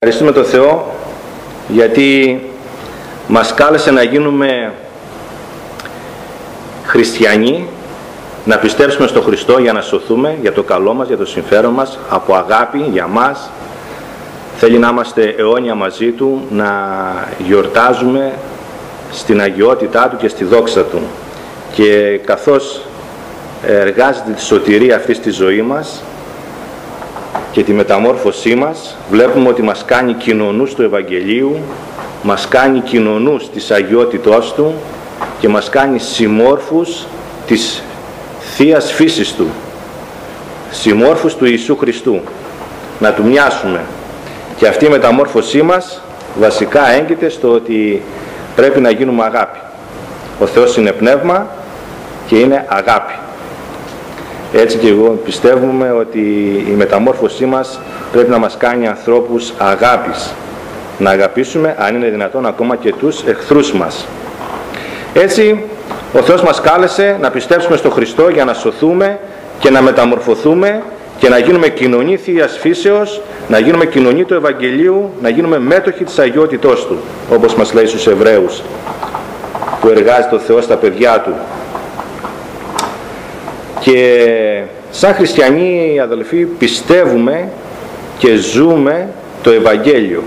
Ευχαριστούμε τον Θεό γιατί μας κάλεσε να γίνουμε χριστιανοί, να πιστέψουμε στο Χριστό για να σωθούμε, για το καλό μας, για το συμφέρον μας, από αγάπη για μας. Θέλει να είμαστε αιώνια μαζί Του, να γιορτάζουμε στην αγιότητά Του και στη δόξα Του. Και καθώς εργάζεται τη σωτηρία αυτής της ζωής μας και τη μεταμόρφωσή μας, βλέπουμε ότι μας κάνει κοινωνούς του Ευαγγελίου, μας κάνει κοινωνούς της αγιότητός Του και μας κάνει συμμόρφους της Θείας φύσης Του, συμμόρφους του Ιησού Χριστού, να Του μοιάσουμε. Και αυτή η μεταμόρφωσή μας βασικά έγκυται στο ότι πρέπει να γίνουμε αγάπη. Ο Θεός είναι πνεύμα και είναι αγάπη. Έτσι και εγώ πιστεύουμε ότι η μεταμόρφωσή μας πρέπει να μας κάνει ανθρώπους αγάπης. Να αγαπήσουμε, αν είναι δυνατόν, ακόμα και τους εχθρούς μας. Έτσι ο Θεός μας κάλεσε να πιστέψουμε στο Χριστό για να σωθούμε και να μεταμορφωθούμε και να γίνουμε κοινωνοί Θείας φύσεως, να γίνουμε κοινωνοί του Ευαγγελίου, να γίνουμε μέτοχοι της αγιότητός Του, όπως μας λέει στους Εβραίους, που εργάζεται ο Θεός στα παιδιά Του. Και σαν χριστιανοί, αδελφοί, πιστεύουμε και ζούμε το Ευαγγέλιο.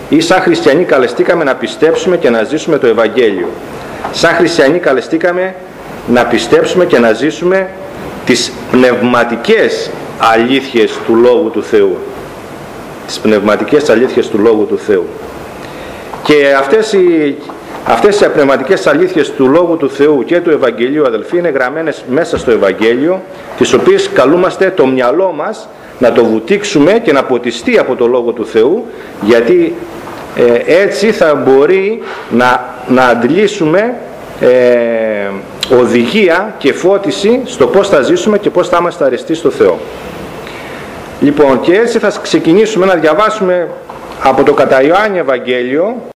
Ή σαν χριστιανοί καλεστήκαμε να πιστέψουμε και να ζήσουμε το Ευαγγέλιο. Σαν χριστιανοί καλεστήκαμε να πιστέψουμε και να ζήσουμε τις πνευματικές αλήθειες του Λόγου του Θεού. Τις πνευματικές αλήθειες του Λόγου του Θεού. Και αυτές οι πνευματικές αλήθειες του Λόγου του Θεού και του Ευαγγελίου, αδελφοί, είναι γραμμένες μέσα στο Ευαγγέλιο, τις οποίες καλούμαστε το μυαλό μας να το βουτήξουμε και να ποτιστεί από το Λόγο του Θεού, γιατί έτσι θα μπορεί να αντλήσουμε οδηγία και φώτιση στο πώς θα ζήσουμε και πώς θα είμαστε αρεστοί στο Θεό. Λοιπόν, και έτσι θα ξεκινήσουμε να διαβάσουμε από το κατά Ιωάννη Ευαγγέλιο.